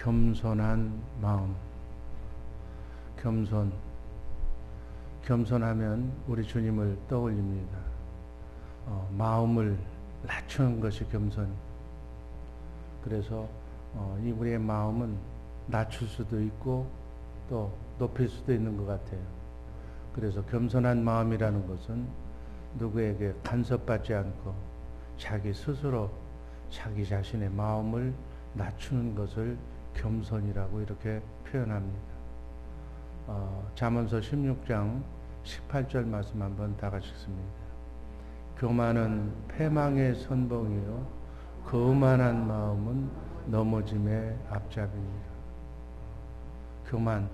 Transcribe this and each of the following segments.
겸손한 마음. 겸손하면 우리 주님을 떠올립니다. 마음을 낮추는 것이 겸손. 그래서 이 우리의 마음은 낮출 수도 있고 또 높일 수도 있는 것 같아요. 그래서 겸손한 마음이라는 것은 누구에게 간섭받지 않고 자기 스스로 자기 자신의 마음을 낮추는 것을 겸손이라고 이렇게 표현합니다. 잠언서 16장 18절 말씀 한번 다 같이 읽습니다. 교만은 패망의 선봉이요 거만한 마음은 넘어짐의 앞잡이니라. 교만,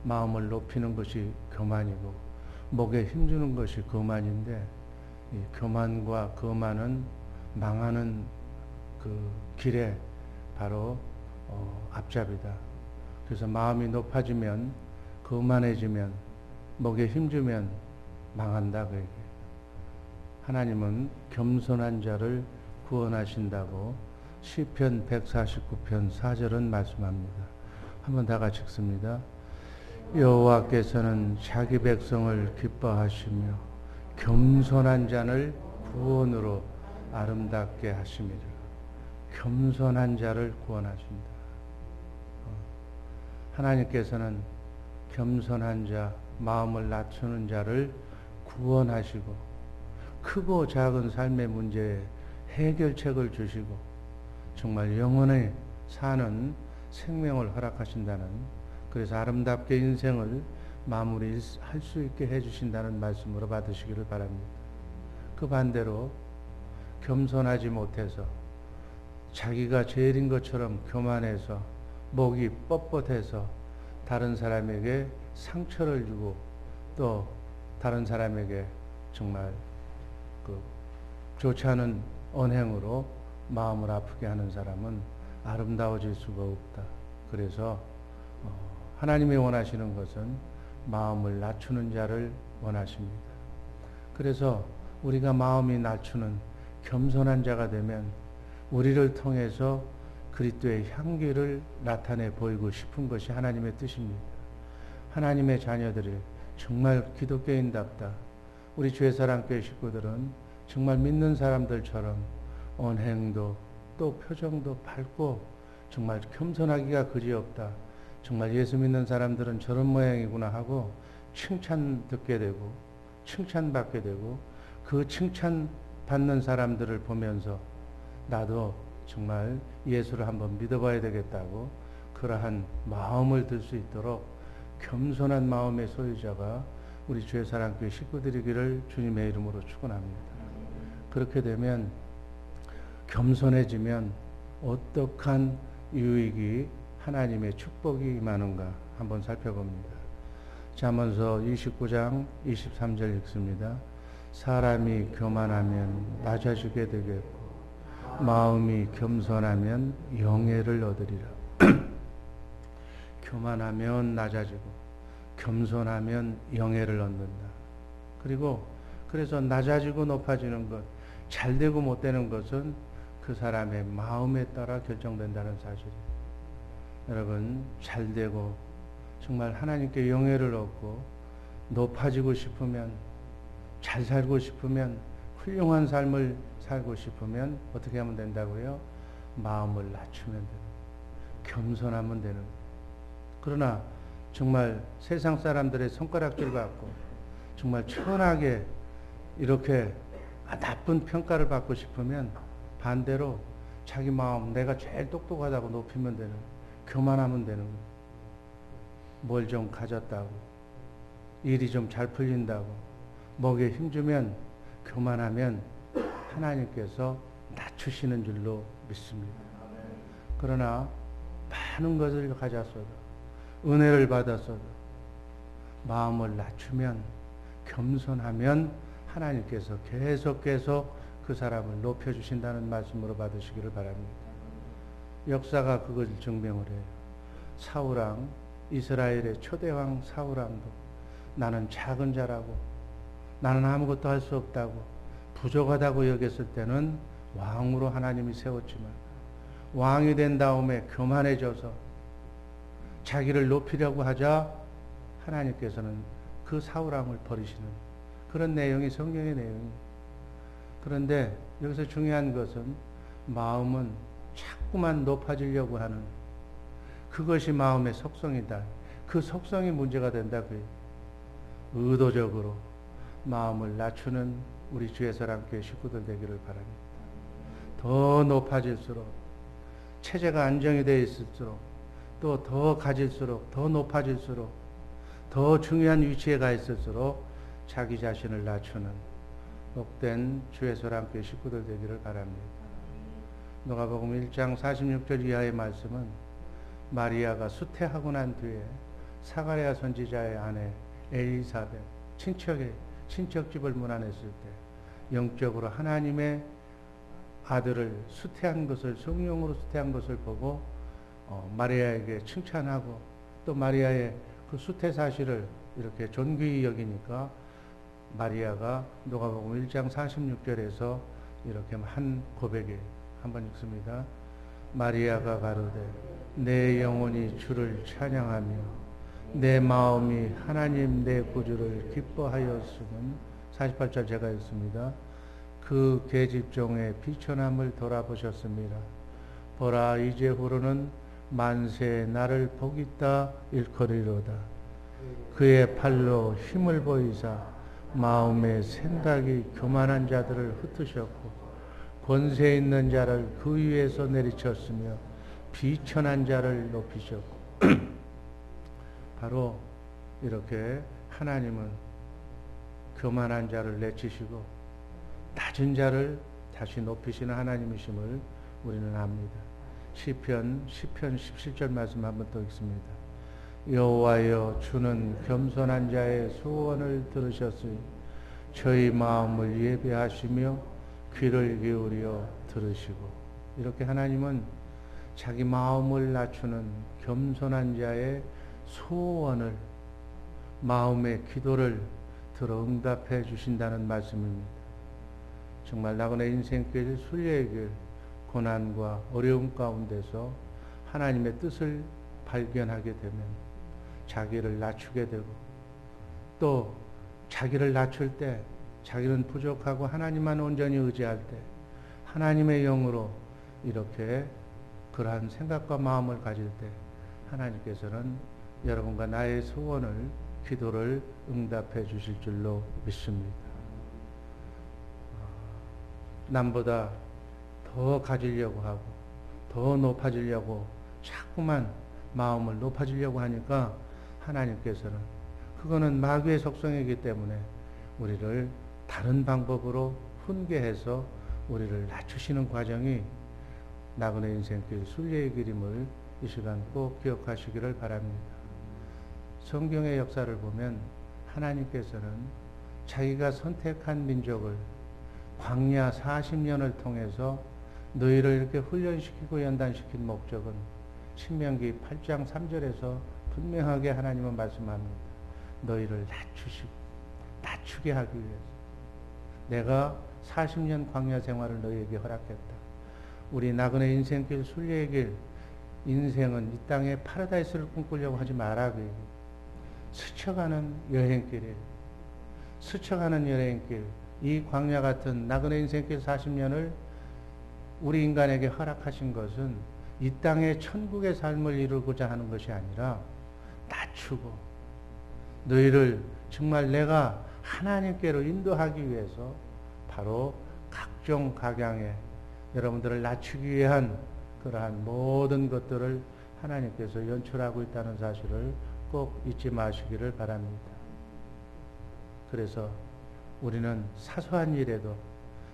마음을 높이는 것이 교만이고 목에 힘주는 것이 거만인데, 이 교만과 거만은 망하는 그 길에 바로 앞잡이다. 그래서 마음이 높아지면, 거만해지면, 목에 힘주면 망한다 그 얘기예요. 하나님은 겸손한 자를 구원하신다고 시편 149편 4절은 말씀합니다. 한번 다 같이 읽습니다. 여호와께서는 자기 백성을 기뻐하시며 겸손한 자를 구원으로 아름답게 하심이라. 겸손한 자를 구원하신다. 하나님께서는 겸손한 자, 마음을 낮추는 자를 구원하시고 크고 작은 삶의 문제에 해결책을 주시고 정말 영원히 사는 생명을 허락하신다는, 그래서 아름답게 인생을 마무리할 수 있게 해주신다는 말씀으로 받으시기를 바랍니다. 그 반대로 겸손하지 못해서 자기가 제일인 것처럼 교만해서 목이 뻣뻣해서 다른 사람에게 상처를 주고 또 다른 사람에게 정말 좋지 않은 언행으로 마음을 아프게 하는 사람은 아름다워질 수가 없다. 그래서 하나님이 원하시는 것은 마음을 낮추는 자를 원하십니다. 그래서 우리가 마음이 낮추는 겸손한 자가 되면 우리를 통해서 그리스도의 향기를 나타내 보이고 싶은 것이 하나님의 뜻입니다. 하나님의 자녀들이 정말 기독교인답다. 우리 주의사랑교회 식구들은 정말 믿는 사람들처럼 언행도 또 표정도 밝고 정말 겸손하기가 그지없다. 정말 예수 믿는 사람들은 저런 모양이구나 하고 칭찬 듣게 되고 칭찬받게 되고, 그 칭찬받는 사람들을 보면서 나도 정말 예수를 한번 믿어봐야 되겠다고 그러한 마음을 들 수 있도록 겸손한 마음의 소유자가 우리 주의 사랑교회 식구들이기를 주님의 이름으로 축원합니다. 그렇게 되면, 겸손해지면 어떠한 유익이, 하나님의 축복이 임하는가 한번 살펴봅니다. 잠언서 29장 23절 읽습니다. 사람이 교만하면 낮아지게 되겠고 마음이 겸손하면 영예를 얻으리라. 교만하면 낮아지고 겸손하면 영예를 얻는다. 그리고 그래서 낮아지고 높아지는 것, 잘되고 못되는 것은 그 사람의 마음에 따라 결정된다는 사실이에요. 여러분, 잘되고 정말 하나님께 영예를 얻고 높아지고 싶으면, 잘 살고 싶으면, 훌륭한 삶을 살고 싶으면 어떻게 하면 된다고요? 마음을 낮추면 되는 거예요. 겸손하면 되는 거예요. 그러나 정말 세상 사람들의 손가락질 받고 정말 천하게 이렇게 나쁜 평가를 받고 싶으면 반대로 자기 마음, 내가 제일 똑똑하다고 높이면 되는 거예요. 교만하면 되는 거예요. 뭘 좀 가졌다고, 일이 좀 잘 풀린다고 목에 힘주면, 교만하면 하나님께서 낮추시는 줄로 믿습니다. 그러나 많은 것을 가졌어도, 은혜를 받았어도 마음을 낮추면, 겸손하면 하나님께서 계속 그 사람을 높여주신다는 말씀으로 받으시기를 바랍니다. 역사가 그걸 증명을 해요. 사울왕, 이스라엘의 초대왕 사울왕도 나는 작은 자라고, 나는 아무것도 할 수 없다고, 부족하다고 여겼을 때는 왕으로 하나님이 세웠지만 왕이 된 다음에 교만해져서 자기를 높이려고 하자 하나님께서는 그 사울함을 버리시는 그런 내용이 성경의 내용이에요. 그런데 여기서 중요한 것은 마음은 자꾸만 높아지려고 하는 그것이 마음의 속성이다. 그 속성이 문제가 된다. 의도적으로 마음을 낮추는 우리 주의 사랑교회 식구들 되기를 바랍니다. 더 높아질수록 체제가 안정이 되어 있을수록 또 더 가질수록 더 높아질수록 더 중요한 위치에 가 있을수록 자기 자신을 낮추는 복된 주의 사랑교회 식구들 되기를 바랍니다. 누가복음 1장 46절 이하의 말씀은 마리아가 수태하고 난 뒤에 사가랴 선지자의 아내 엘리사벳 친척집을 문안했을 때 영적으로 하나님의 아들을 수태한 것을 성령으로 수태한 것을 보고 마리아에게 칭찬하고 또 마리아의 그 수태 사실을 이렇게 존귀히 여기니까 마리아가 누가복음 1장 46절에서 이렇게 한 고백에 한번 읽습니다. 마리아가 가로되 내 영혼이 주를 찬양하며 내 마음이 하나님 내 구주를 기뻐하였음은 48절 제가 읽습니다. 그 계집종의 비천함을 돌아보셨습니다. 보라 이제후로는 만세 나를 복있다 일컬이로다. 그의 팔로 힘을 보이사 마음의 생각이 교만한 자들을 흩으셨고 권세 있는 자를 그 위에서 내리쳤으며 비천한 자를 높이셨고 바로 이렇게 하나님은 교만한 자를 내치시고 낮은 자를 다시 높이시는 하나님이심을 우리는 압니다. 시편 17절 말씀 한번 더 읽습니다. 여호와여 주는 겸손한 자의 소원을 들으셨으니 저희 마음을 예배하시며 귀를 기울여 들으시고 이렇게 하나님은 자기 마음을 낮추는 겸손한 자의 소원을 마음의 기도를 들어 응답해 주신다는 말씀입니다. 정말 나그네 인생길 순례의 길 고난과 어려움 가운데서 하나님의 뜻을 발견하게 되면 자기를 낮추게 되고 또 자기를 낮출 때 자기는 부족하고 하나님만 온전히 의지할 때 하나님의 영으로 이렇게 그러한 생각과 마음을 가질 때 하나님께서는 여러분과 나의 소원을 기도를 응답해 주실 줄로 믿습니다. 남보다 더 가지려고 하고 더 높아지려고 자꾸만 마음을 높아지려고 하니까 하나님께서는 그거는 마귀의 속성이기 때문에 우리를 다른 방법으로 훈계해서 우리를 낮추시는 과정이 나그네 인생길 순례의 길임을 이 시간 꼭 기억하시기를 바랍니다. 성경의 역사를 보면 하나님께서는 자기가 선택한 민족을 광야 40년을 통해서 너희를 이렇게 훈련시키고 연단시킨 목적은 신명기 8장 3절에서 분명하게 하나님은 말씀합니다. 너희를 낮추게 하기 위해서 내가 40년 광야 생활을 너희에게 허락했다. 우리 나그네 인생길 순례의 길 인생은 이 땅에 파라다이스를 꿈꾸려고 하지 마라. 스쳐가는 여행길이에요. 스쳐가는 여행길. 이 광야 같은 나그네 인생길 40년을 우리 인간에게 허락하신 것은 이 땅의 천국의 삶을 이루고자 하는 것이 아니라 낮추고 너희를 정말 내가 하나님께로 인도하기 위해서 바로 각종 각양에 여러분들을 낮추기 위한 그러한 모든 것들을 하나님께서 연출하고 있다는 사실을 꼭 잊지 마시기를 바랍니다. 그래서 우리는 사소한 일에도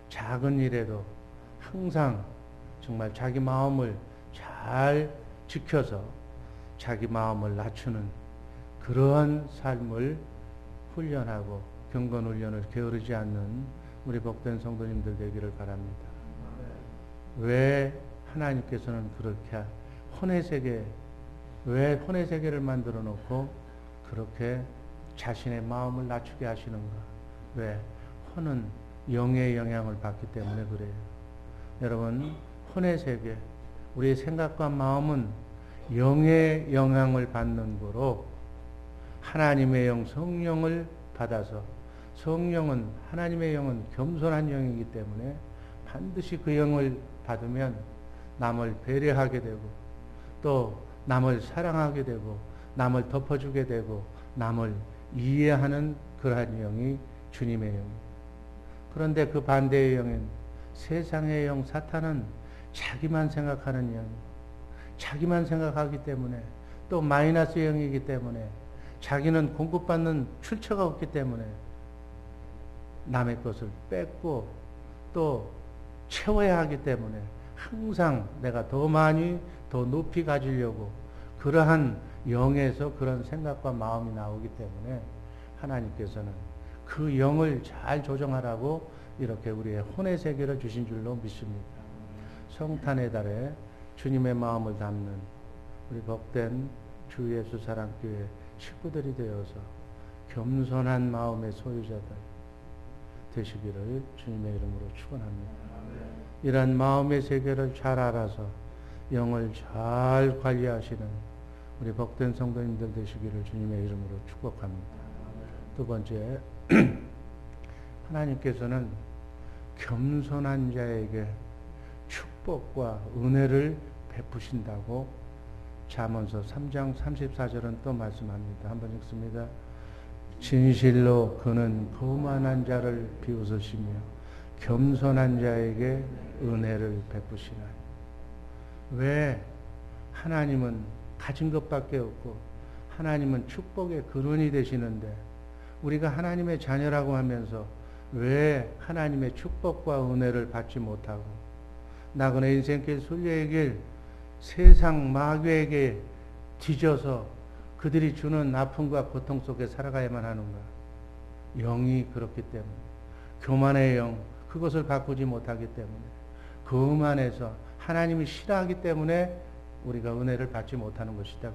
작은 일에도 항상 정말 자기 마음을 잘 지켜서 자기 마음을 낮추는 그러한 삶을 훈련하고 경건훈련을 게으르지 않는 우리 복된 성도님들 되기를 바랍니다. 왜 하나님께서는 그렇게 왜 혼의 세계를 만들어 놓고 그렇게 자신의 마음을 낮추게 하시는가? 왜? 혼은 영의 영향을 받기 때문에 그래요. 여러분, 혼의 세계, 우리의 생각과 마음은 영의 영향을 받는 거로 하나님의 영 성령을 받아서, 성령은, 하나님의 영은 겸손한 영이기 때문에 반드시 그 영을 받으면 남을 배려하게 되고, 또 남을 사랑하게 되고, 남을 덮어주게 되고, 남을 이해하는 그러한 영이 주님의 영입니다. 그런데 그 반대의 영인 세상의 영 사탄은 자기만 생각하는 영, 자기만 생각하기 때문에, 또 마이너스 영이기 때문에, 자기는 공급받는 출처가 없기 때문에 남의 것을 뺏고 또 채워야 하기 때문에 항상 내가 더 많이 더 높이 가지려고, 그러한 영에서 그런 생각과 마음이 나오기 때문에 하나님께서는 그 영을 잘 조정하라고 이렇게 우리의 혼의 세계를 주신 줄로 믿습니다. 성탄의 달에 주님의 마음을 담는 우리 복된 주 예수 사랑교회 식구들이 되어서 겸손한 마음의 소유자들 되시기를 주님의 이름으로 축원합니다. 이런 마음의 세계를 잘 알아서 영을 잘 관리하시는 우리 복된 성도님들 되시기를 주님의 이름으로 축복합니다. 두 번째, 하나님께서는 겸손한 자에게 축복과 은혜를 베푸신다고 잠언서 3장 34절은 또 말씀합니다. 한번 읽습니다. 진실로 그는 거만한 자를 비웃으시며 겸손한 자에게 은혜를 베푸시나니. 왜? 하나님은 가진 것밖에 없고 하나님은 축복의 근원이 되시는데 우리가 하나님의 자녀라고 하면서 왜 하나님의 축복과 은혜를 받지 못하고 나그네 인생길 순례의 길 세상 마귀에게 뒤져서 그들이 주는 아픔과 고통 속에 살아가야만 하는가? 영이 그렇기 때문에, 교만의 영, 그것을 바꾸지 못하기 때문에, 거만해서 하나님이 싫어하기 때문에 우리가 은혜를 받지 못하는 것이다.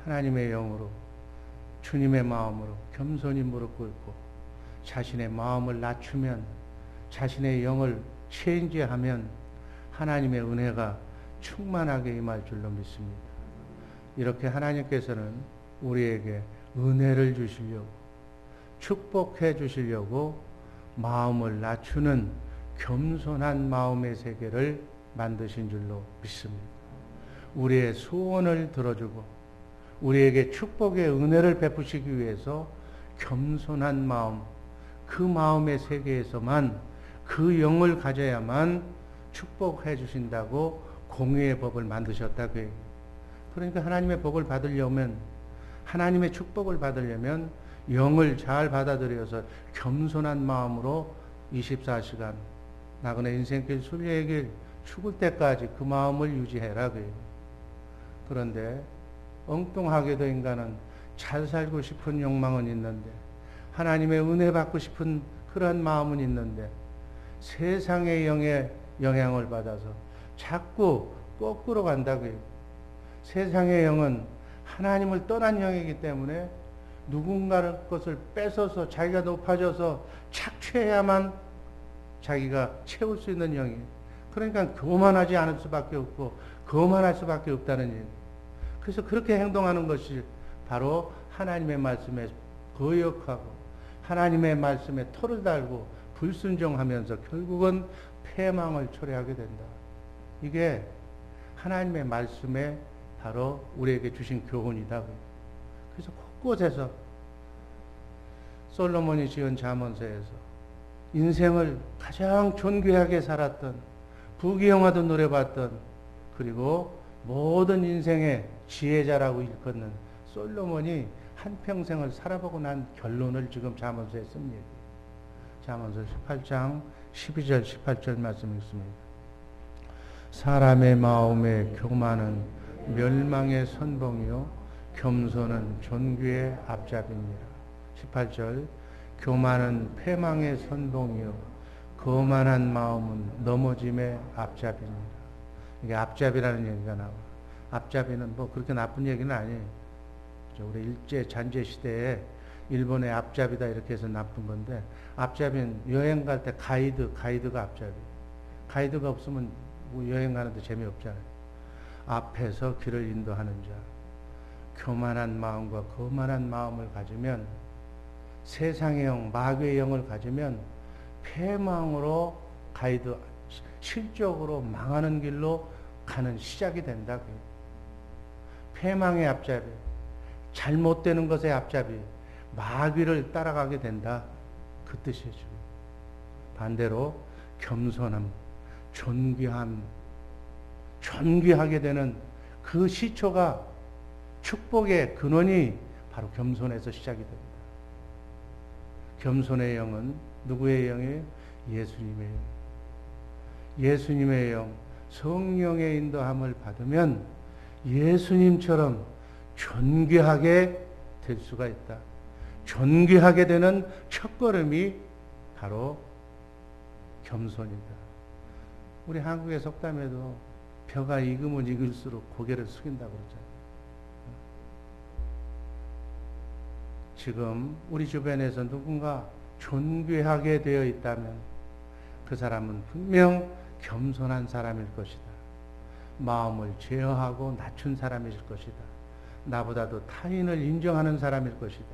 하나님의 영으로, 주님의 마음으로 겸손히 무릎 꿇고 자신의 마음을 낮추면, 자신의 영을 체인지하면 하나님의 은혜가 충만하게 임할 줄로 믿습니다. 이렇게 하나님께서는 우리에게 은혜를 주시려고, 축복해 주시려고 마음을 낮추는 겸손한 마음의 세계를 만드신 줄로 믿습니다. 우리의 소원을 들어주고 우리에게 축복의 은혜를 베푸시기 위해서 겸손한 마음, 그 마음의 세계에서만 그 영을 가져야만 축복해 주신다고 공의의 법을 만드셨다고 해요. 그러니까 하나님의 복을 받으려면, 하나님의 축복을 받으려면 영을 잘 받아들여서 겸손한 마음으로 24시간 나그네 인생길 순례의 길 죽을 때까지 그 마음을 유지해라 그래요. 그런데 엉뚱하게도 인간은 잘 살고 싶은 욕망은 있는데, 하나님의 은혜 받고 싶은 그런 마음은 있는데, 세상의 영의 영향을 받아서 자꾸 거꾸로 간다고요. 세상의 영은 하나님을 떠난 영이기 때문에 누군가의 것을 뺏어서 자기가 높아져서 착취해야만 자기가 채울 수 있는 영이에요. 그러니까 교만하지 않을 수밖에 없고 거만할 수밖에 없다는 얘기예요. 그래서 그렇게 행동하는 것이 바로 하나님의 말씀에 거역하고 하나님의 말씀에 토를 달고 불순종하면서 결국은 패망을 초래하게 된다. 이게 하나님의 말씀에 바로 우리에게 주신 교훈이다. 그래서 곳곳에서 솔로몬이 지은 잠언서에서 인생을 가장 존귀하게 살았던, 부귀영화도 누려봤던, 그리고 모든 인생의 지혜자라고 일컫는 솔로몬이 한평생을 살아보고 난 결론을 지금 잠언서에 씁니다. 잠언서 18장 12절 18절 말씀 읽습니다. 사람의 마음의 교만은 멸망의 선봉이요 겸손은 존귀의 앞잡이니라. 18절 교만은 패망의 선봉이요 거만한 마음은 넘어짐의 앞잡이니라. 이게 앞잡이라는 얘기가 나와. 앞잡이는 뭐 그렇게 나쁜 얘기는 아니에요. 우리 일제 잔재 시대에 일본의 앞잡이다 이렇게 해서 나쁜 건데, 앞잡이는 여행 갈 때 가이드가 앞잡이. 가이드가 없으면 뭐 여행 가는데 재미없잖아요. 앞에서 길을 인도하는 자. 교만한 마음과 거만한 마음을 가지면, 세상의 영, 마귀의 영을 가지면 패망으로 가이드, 실적으로 망하는 길로 가는 시작이 된다. 패망의 앞잡이, 잘못되는 것의 앞잡이, 마귀를 따라가게 된다. 그 뜻이죠. 반대로 겸손함, 존귀하게 되는 그 시초가, 축복의 근원이 바로 겸손에서 시작이 됩니다. 겸손의 영은 누구의 영이에요? 예수님의 영. 예수님의 영, 성령의 인도함을 받으면 예수님처럼 존귀하게 될 수가 있다. 존귀하게 되는 첫걸음이 바로 겸손이다. 우리 한국의 속담에도 벼가 익으면 익을수록 고개를 숙인다고 그러잖아요. 지금 우리 주변에서 누군가 존귀하게 되어 있다면 그 사람은 분명 겸손한 사람일 것이다. 마음을 제어하고 낮춘 사람일 것이다. 나보다도 타인을 인정하는 사람일 것이다.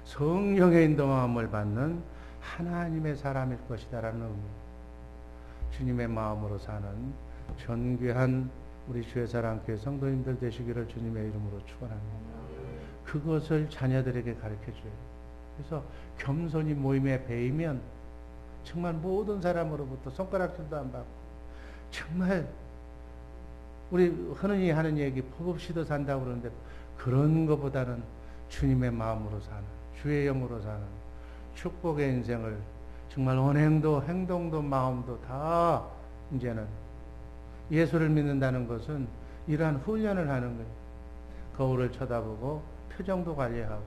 성령의 인도함을 받는 하나님의 사람일 것이다 라는 의미. 주님의 마음으로 사는 존귀한 우리 주의사랑교회 성도님들 되시기를 주님의 이름으로 축원합니다. 그것을 자녀들에게 가르쳐줘요. 그래서 겸손히 모임에 배이면 정말 모든 사람으로부터 손가락질도 안 받고, 정말 우리 흔히 하는 얘기 폭없이도 산다고 그러는데, 그런 것보다는 주님의 마음으로 사는, 주의 영으로 사는 축복의 인생을, 정말 언행도 행동도 마음도 다 이제는 예수를 믿는다는 것은 이러한 훈련을 하는 거예요. 거울을 쳐다보고 표정도 관리하고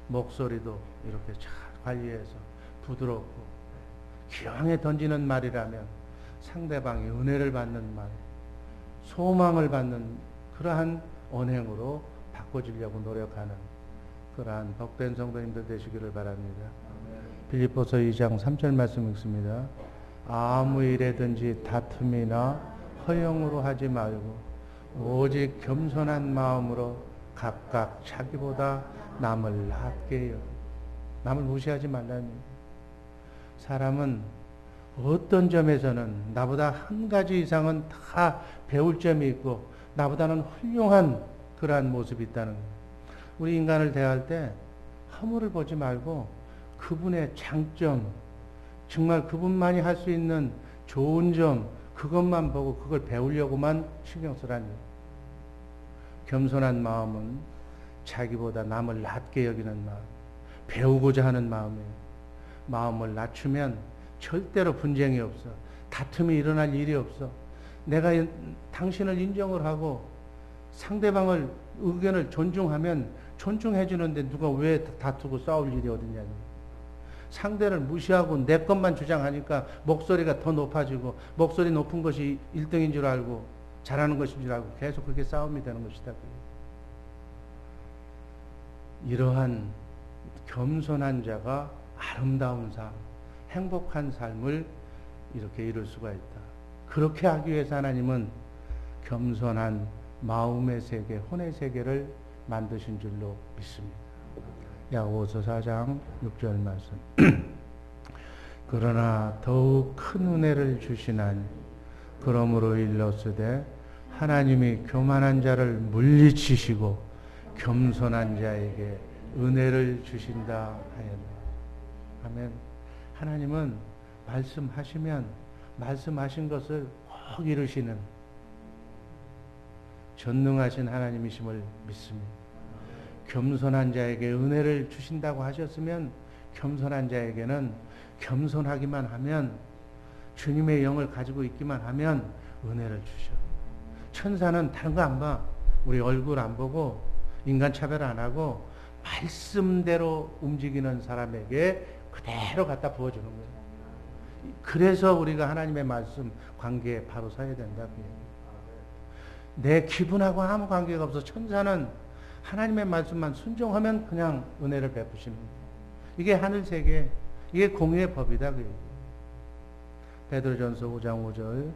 목소리도 이렇게 잘 관리해서 부드럽고, 기왕에 던지는 말이라면 상대방이 은혜를 받는 말, 소망을 받는 그러한 언행으로 바꿔주려고 노력하는 그러한 복된 성도님들 되시기를 바랍니다. 빌립보서 2장 3절 말씀 읽습니다. 아무 일에든지 다툼이나 허영으로 하지 말고 오직 겸손한 마음으로 각각 자기보다 남을 낮게 여기고. 남을 무시하지 말라니. 사람은 어떤 점에서는 나보다 한 가지 이상은 다 배울 점이 있고 나보다는 훌륭한 그러한 모습이 있다는 거예요. 우리 인간을 대할 때 허물을 보지 말고 그분의 장점, 정말 그분만이 할 수 있는 좋은 점, 그것만 보고 그걸 배우려고만 신경 쓰라니. 겸손한 마음은 자기보다 남을 낮게 여기는 마음, 배우고자 하는 마음이에요. 마음을 낮추면 절대로 분쟁이 없어. 다툼이 일어날 일이 없어. 내가 당신을 인정을 하고 상대방을 의견을 존중하면 존중해 주는데 누가 왜 다투고 싸울 일이 어딨냐니. 상대를 무시하고 내 것만 주장하니까 목소리가 더 높아지고, 목소리 높은 것이 1등인 줄 알고 잘하는 것인 줄 알고 계속 그렇게 싸움이 되는 것이다. 이러한 겸손한 자가 아름다운 삶, 행복한 삶을 이렇게 이룰 수가 있다. 그렇게 하기 위해서 하나님은 겸손한 마음의 세계, 혼의 세계를 만드신 줄로 믿습니다. 야고보서 4장 6절 말씀. 그러나 더욱 큰 은혜를 주시나니 그러므로 일렀으되 하나님이 교만한 자를 물리치시고 겸손한 자에게 은혜를 주신다 하였네. 아멘. 하나님은 말씀하시면 말씀하신 것을 꼭 이루시는 전능하신 하나님이심을 믿습니다. 겸손한 자에게 은혜를 주신다고 하셨으면 겸손한 자에게는 겸손하기만 하면, 주님의 영을 가지고 있기만 하면 은혜를 주셔. 천사는 다른 거 안 봐. 우리 얼굴 안 보고 인간 차별 안 하고 말씀대로 움직이는 사람에게 그대로 갖다 부어주는 거예요. 그래서 우리가 하나님의 말씀 관계에 바로 서야 된다. 내 기분하고 아무 관계가 없어. 천사는 하나님의 말씀만 순종하면 그냥 은혜를 베푸시는 거예요. 이게 하늘세계, 이게 공의의 법이다. 베드로전서 5장 5절.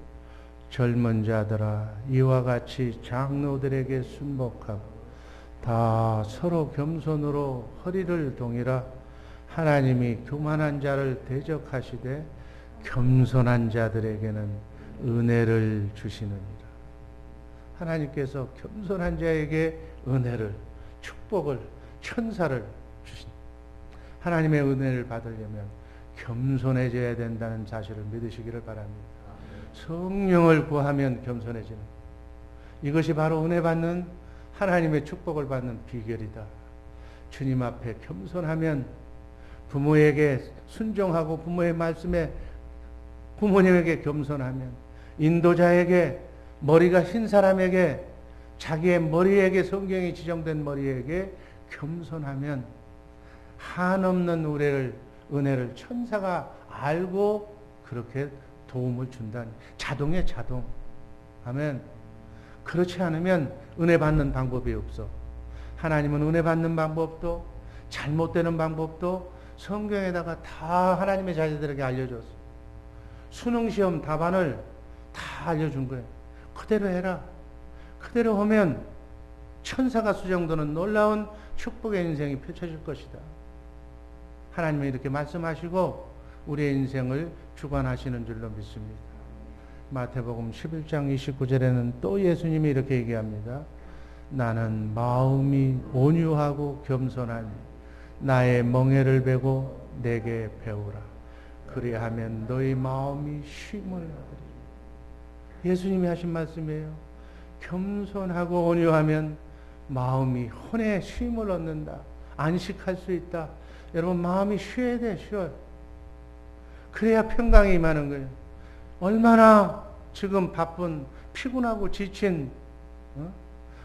젊은 자들아 이와 같이 장로들에게 순복하고 다 서로 겸손으로 허리를 동이라. 하나님이 교만한 자를 대적하시되 겸손한 자들에게는 은혜를 주시느니라. 하나님께서 겸손한 자에게 은혜를, 축복을, 천사를 주신, 하나님의 은혜를 받으려면 겸손해져야 된다는 사실을 믿으시기를 바랍니다. 성령을 구하면 겸손해지는, 이것이 바로 은혜 받는, 하나님의 축복을 받는 비결이다. 주님 앞에 겸손하면, 부모에게 순종하고 부모의 말씀에, 부모님에게 겸손하면, 인도자에게, 머리가 흰 사람에게, 자기의 머리에게, 성경이 지정된 머리에게 겸손하면 한없는 은혜를 천사가 알고 그렇게 도움을 준다니. 자동에 자동. 아멘. 그렇지 않으면 은혜 받는 방법이 없어. 하나님은 은혜 받는 방법도, 잘못되는 방법도 성경에다가 다 하나님의 자녀들에게 알려줬어. 수능시험 답안을 다 알려준 거예요. 그대로 해라. 그대로 하면 천사가 수정되는 놀라운 축복의 인생이 펼쳐질 것이다. 하나님은 이렇게 말씀하시고 우리의 인생을 주관하시는 줄로 믿습니다. 마태복음 11장 29절에는 또 예수님이 이렇게 얘기합니다. 나는 마음이 온유하고 겸손하니 나의 멍에를 베고 내게 배우라. 그리하면 너희 마음이 쉼을 얻으리라. 예수님이 하신 말씀이에요. 겸손하고 온유하면 마음이 혼에 쉼을 얻는다. 안식할 수 있다. 여러분, 마음이 쉬어야 돼. 쉬어요. 그래야 평강이 임하는 거예요. 얼마나 지금 바쁜, 피곤하고 지친,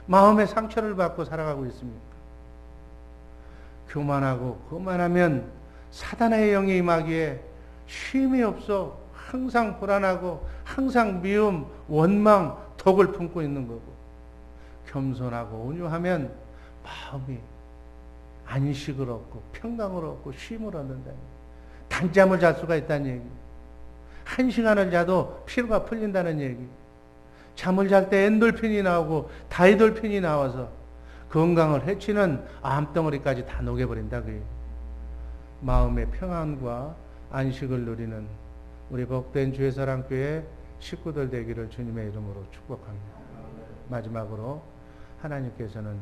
마음의 상처를 받고 살아가고 있습니까? 교만하고 거만하면 사단의 영이 임하기에 쉼이 없어. 항상 불안하고 항상 미움, 원망, 독을 품고 있는 거고, 겸손하고 온유하면 마음이 안식을 얻고 평강을 얻고 쉼을 얻는다. 단잠을 잘 수가 있다는 얘기. 1시간을 자도 피로가 풀린다는 얘기. 잠을 잘 때 엔돌핀이 나오고 다이돌핀이 나와서 건강을 해치는 암덩어리까지 다 녹여버린다. 그게 마음의 평안과 안식을 누리는 우리 복된 주의사랑교회 식구들 되기를 주님의 이름으로 축복합니다. 마지막으로 하나님께서는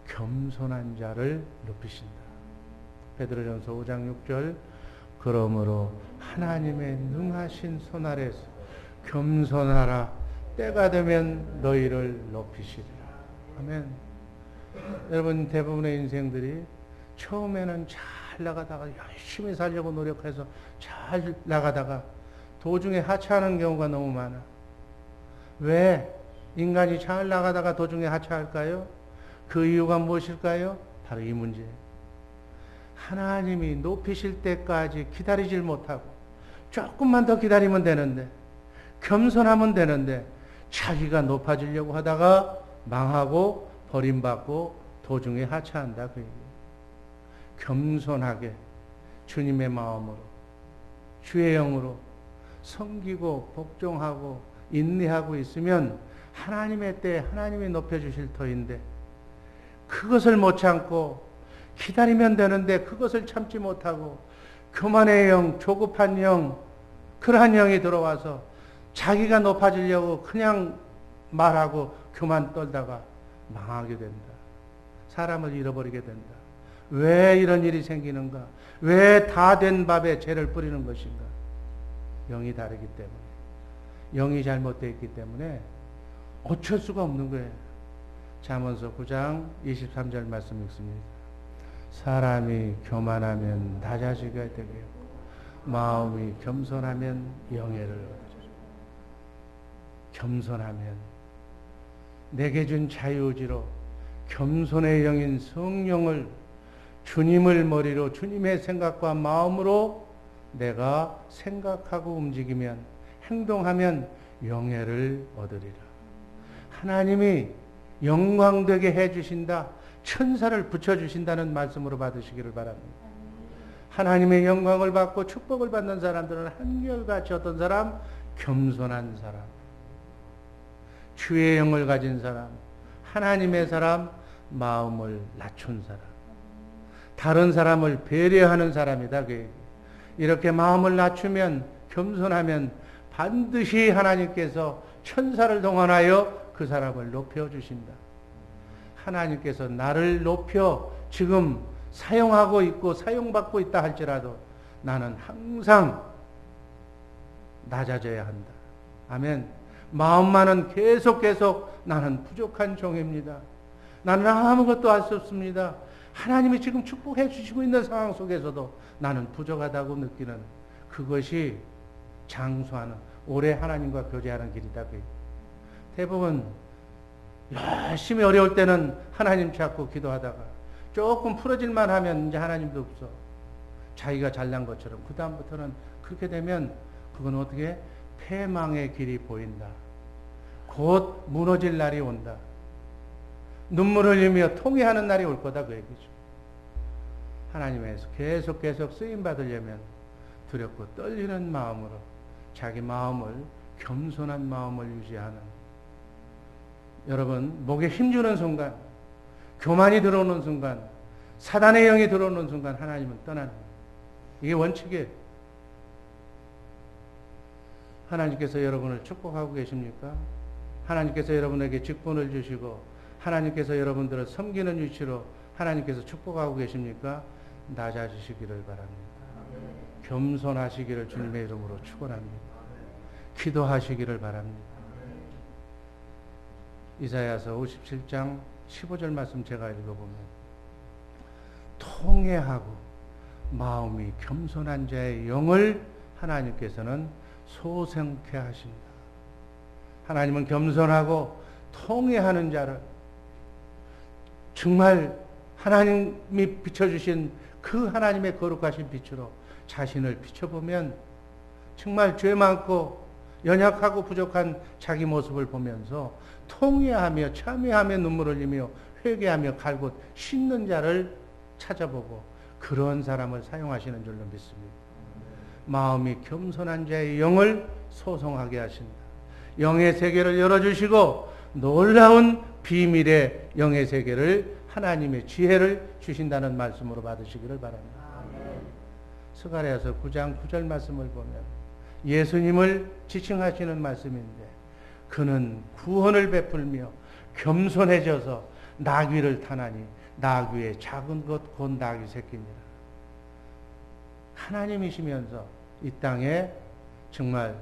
겸손한 자를 높이신다. 베드로전서 5장 6절 그러므로 하나님의 능하신 손 아래서 겸손하라. 때가 되면 너희를 높이시리라. 아멘. 여러분, 대부분의 인생들이 처음에는 잘 나가다가 열심히 살려고 노력해서 잘 나가다가 도중에 하차하는 경우가 너무 많아. 왜 인간이 잘 나가다가 도중에 하차할까요? 그 이유가 무엇일까요? 바로 이 문제예요. 하나님이 높이실 때까지 기다리질 못하고 조금만 더 기다리면 되는데, 겸손하면 되는데 자기가 높아지려고 하다가 망하고 버림받고 도중에 하차한다. 그 얘기예요. 겸손하게 주님의 마음으로 주의 영으로 섬기고 복종하고 인내하고 있으면 하나님의 때에 하나님이 높여주실 터인데, 그것을 못 참고 기다리면 되는데 그것을 참지 못하고 교만의 영, 조급한 영, 그러한 영이 들어와서 자기가 높아지려고 그냥 말하고 교만 떨다가 망하게 된다. 사람을 잃어버리게 된다. 왜 이런 일이 생기는가? 왜 다 된 밥에 죄를 뿌리는 것인가? 영이 다르기 때문에, 영이 잘못되어 있기 때문에 어쩔 수가 없는 거예요. 잠언서 9장 23절 말씀 읽습니다. 사람이 교만하면 낮아지게 되고 마음이 겸손하면 영예를 얻으리라. 겸손하면 내게 준 자유의지로 겸손의 영인 성령을, 주님을 머리로 주님의 생각과 마음으로 내가 생각하고 움직이면, 행동하면 영예를 얻으리라. 하나님이 영광되게 해주신다. 천사를 붙여주신다는 말씀으로 받으시기를 바랍니다. 하나님의 영광을 받고 축복을 받는 사람들은 한결같이 어떤 사람? 겸손한 사람. 주의 영을 가진 사람, 하나님의 사람, 마음을 낮춘 사람, 다른 사람을 배려하는 사람이다. 이렇게 마음을 낮추면, 겸손하면 반드시 하나님께서 천사를 동원하여 그 사람을 높여주신다. 하나님께서 나를 높여 지금 사용하고 있고 사용받고 있다 할지라도 나는 항상 낮아져야 한다. 아멘. 마음만은 계속 나는 부족한 종입니다. 나는 아무것도 할 수 없습니다. 하나님이 지금 축복해 주시고 있는 상황 속에서도 나는 부족하다고 느끼는 그것이 장수하는, 오래 하나님과 교제하는 길이다. 대부분 열심히 어려울 때는 하나님 찾고 기도하다가 조금 풀어질만 하면 이제 하나님도 없어. 자기가 잘난 것처럼. 그 다음부터는 그렇게 되면 그건 어떻게? 패망의 길이 보인다. 곧 무너질 날이 온다. 눈물 흘리며 통회하는 날이 올 거다, 그 얘기죠. 하나님에서 계속 쓰임 받으려면 두렵고 떨리는 마음으로 자기 마음을, 겸손한 마음을 유지하는, 여러분 목에 힘주는 순간, 교만이 들어오는 순간, 사단의 영이 들어오는 순간 하나님은 떠나는 거예요. 이게 원칙이에요. 하나님께서 여러분을 축복하고 계십니까? 하나님께서 여러분에게 직분을 주시고 하나님께서 여러분들을 섬기는 위치로 하나님께서 축복하고 계십니까? 낮아지시기를 바랍니다. 겸손하시기를 주님의 이름으로 축원합니다. 기도하시기를 바랍니다. 이사야서 57장 15절 말씀 제가 읽어보면, 통회하고 마음이 겸손한 자의 영을 하나님께서는 소생케 하신다. 하나님은 겸손하고 통회하는 자를, 정말 하나님이 비춰주신 그 하나님의 거룩하신 빛으로 자신을 비춰보면 정말 죄 많고 연약하고 부족한 자기 모습을 보면서 통회하며 참회하며 눈물 흘리며 회개하며 갈곳 씻는 자를 찾아보고 그런 사람을 사용하시는 줄로 믿습니다. 마음이 겸손한 자의 영을 소송하게 하신다. 영의 세계를 열어주시고 놀라운 비밀의 영의 세계를, 하나님의 지혜를 주신다는 말씀으로 받으시기를 바랍니다. 스가랴서 9장 9절 말씀을 보면 예수님을 지칭하시는 말씀인데, 그는 구원을 베풀며 겸손해져서 나귀를 타나니 나귀의 작은 것 곧 나귀 새끼니라. 하나님이시면서 이 땅에 정말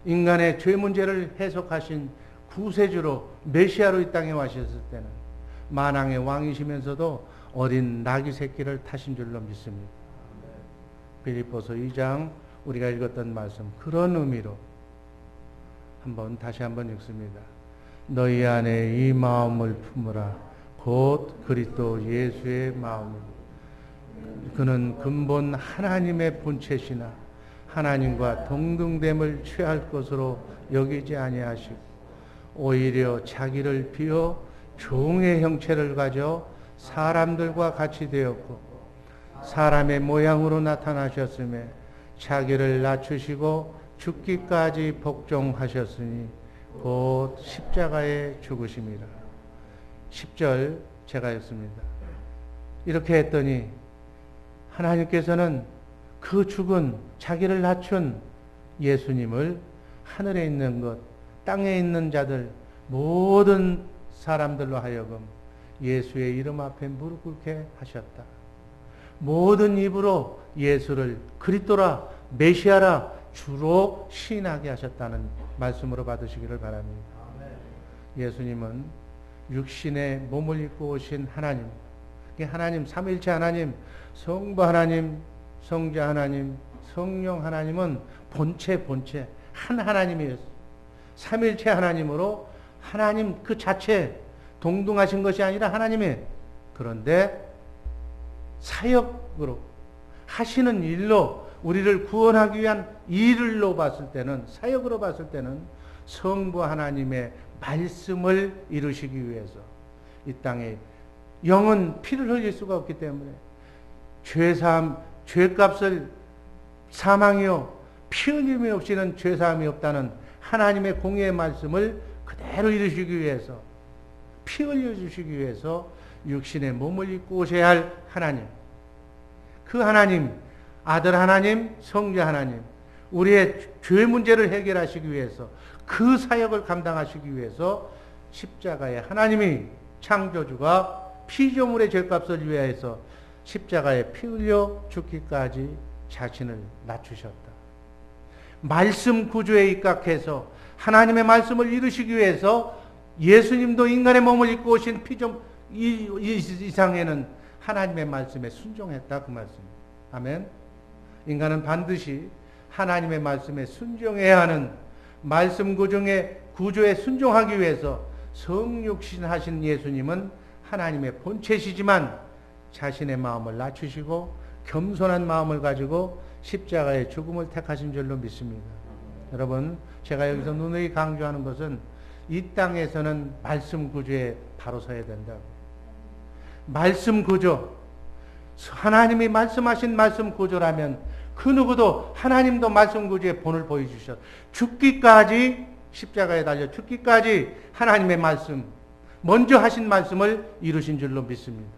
인간의 죄 문제를 해석하신 구세주로, 메시아로 이 땅에 와셨을 때는 만왕의 왕이시면서도 어린 나귀 새끼를 타신 줄로 믿습니다. 빌립보서 2장 우리가 읽었던 말씀, 그런 의미로 다시 한번 읽습니다. 너희 안에 이 마음을 품으라. 곧 그리스도 예수의 마음을. 그는 근본 하나님의 본체시나 하나님과 동등됨을 취할 것으로 여기지 아니하시고 오히려 자기를 비워 종의 형체를 가져 사람들과 같이 되었고 사람의 모양으로 나타나셨으며 자기를 낮추시고 죽기까지 복종하셨으니 곧 십자가에 죽으심이라. 10절 제가 읽습니다. 이렇게 했더니 하나님께서는 그 죽은, 자기를 낮춘 예수님을 하늘에 있는 것, 땅에 있는 자들, 모든 사람들로 하여금 예수의 이름 앞에 무릎 꿇게 하셨다. 모든 입으로 예수를 그리스도라, 메시아라, 주로 시인하게 하셨다는 말씀으로 받으시기를 바랍니다. 예수님은 육신의 몸을 입고 오신 하나님, 하나님, 삼위일체 하나님, 성부 하나님, 성자 하나님, 성령 하나님은 본체 한 하나님이었어요. 삼위일체 하나님으로 하나님 그 자체 동등하신 것이 아니라 하나님의, 그런데 사역으로 하시는 일로 우리를 구원하기 위한 일로 봤을 때는, 사역으로 봤을 때는 성부 하나님의 말씀을 이루시기 위해서 이 땅에, 영은 피를 흘릴 수가 없기 때문에 죄사함, 죄값을 사망이요 피 흘림이 없이는 죄사함이 없다는 하나님의 공의의 말씀을 그대로 이루시기 위해서, 피 흘려주시기 위해서 육신의 몸을 입고 오셔야 할 하나님, 그 하나님, 아들 하나님, 성자 하나님, 우리의 죄 문제를 해결하시기 위해서, 그 사역을 감당하시기 위해서 십자가에 하나님이 창조주가 피조물의 죄값을 위하여서 십자가에 피 흘려 죽기까지 자신을 낮추셨다. 말씀 구조에 입각해서 하나님의 말씀을 이루시기 위해서 예수님도 인간의 몸을 입고 오신 이상에는 하나님의 말씀에 순종했다, 그 말씀. 아멘. 인간은 반드시 하나님의 말씀에 순종해야 하는 말씀 구조에 순종하기 위해서 성육신 하신 예수님은 하나님의 본체시지만 자신의 마음을 낮추시고 겸손한 마음을 가지고 십자가의 죽음을 택하신 줄로 믿습니다. 여러분, 제가 여기서 누누이 강조하는 것은 이 땅에서는 말씀 구조에 바로 서야 된다고. 말씀 구조, 하나님이 말씀하신 말씀 구조라면 그 누구도 하나님도 말씀 구조의 본을 보여주셨. 죽기까지 십자가에 달려 죽기까지 하나님의 말씀, 먼저 하신 말씀을 이루신 줄로 믿습니다.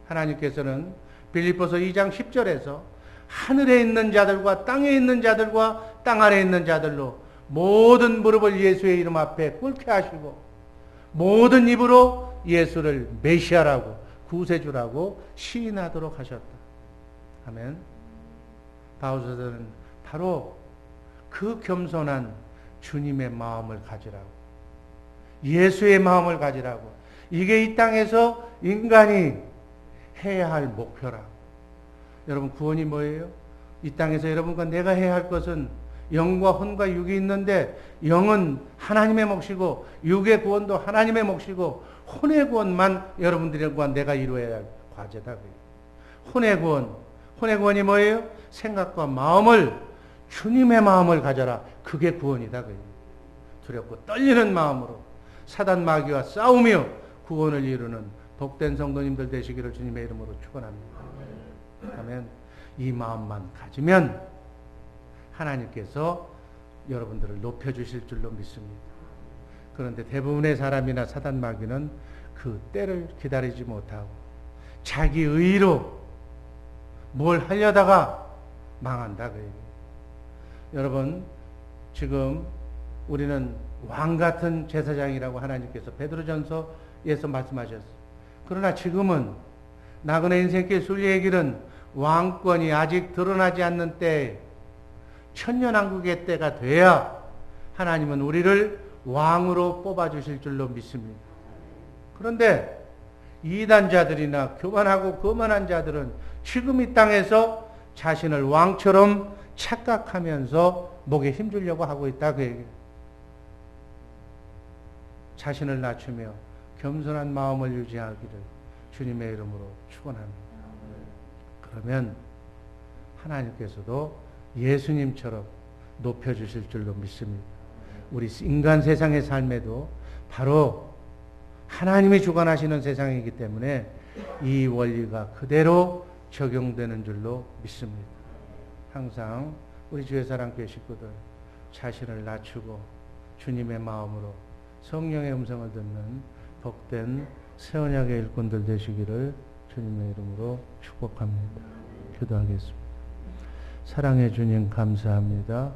하나님께서는 빌립보서 2장 10절에서 하늘에 있는 자들과 땅에 있는 자들과 땅 아래에 있는 자들로 모든 무릎을 예수의 이름 앞에 꿇게 하시고 모든 입으로 예수를 메시아라고 구세주라고 시인하도록 하셨다. 아멘. 바울서는 바로 그 겸손한 주님의 마음을 가지라고, 예수의 마음을 가지라고, 이게 이 땅에서 인간이 해야 할 목표라고. 여러분, 구원이 뭐예요? 이 땅에서 여러분과 내가 해야 할 것은 영과 혼과 육이 있는데 영은 하나님의 몫이고 육의 구원도 하나님의 몫이고 혼의 구원만 여러분들과 내가 이루어야 할 과제다. 혼의 구원이 뭐예요? 생각과 마음을, 주님의 마음을 가져라. 그게 구원이다. 두렵고 떨리는 마음으로 사단 마귀와 싸우며 구원을 이루는 복된 성도님들 되시기를 주님의 이름으로 축원합니다. 아멘. 이 마음만 가지면 하나님께서 여러분들을 높여주실 줄로 믿습니다. 그런데 대부분의 사람이나 사단 마귀는 그 때를 기다리지 못하고 자기 의로 뭘 하려다가 망한다. 여러분, 지금 우리는 왕 같은 제사장이라고 하나님께서 베드로전서에서 말씀하셨어요. 그러나 지금은 나그네 인생길 순리의 길은 왕권이 아직 드러나지 않는 때에 천년왕국의 때가 돼야 하나님은 우리를 왕으로 뽑아주실 줄로 믿습니다. 그런데 이단자들이나 교만하고 거만한 자들은 지금 이 땅에서 자신을 왕처럼 착각하면서 목에 힘주려고 하고 있다, 그 얘기예요. 자신을 낮추며 겸손한 마음을 유지하기를 주님의 이름으로 축원합니다. 그러면 하나님께서도 예수님처럼 높여주실 줄로 믿습니다. 우리 인간 세상의 삶에도 바로 하나님이 주관하시는 세상이기 때문에 이 원리가 그대로 적용되는 줄로 믿습니다. 항상 우리 주의 사랑교회 식구들 자신을 낮추고 주님의 마음으로 성령의 음성을 듣는 복된 새 언약의 일꾼들 되시기를 주님의 이름으로 축복합니다. 기도하겠습니다. 사랑해 주님 감사합니다.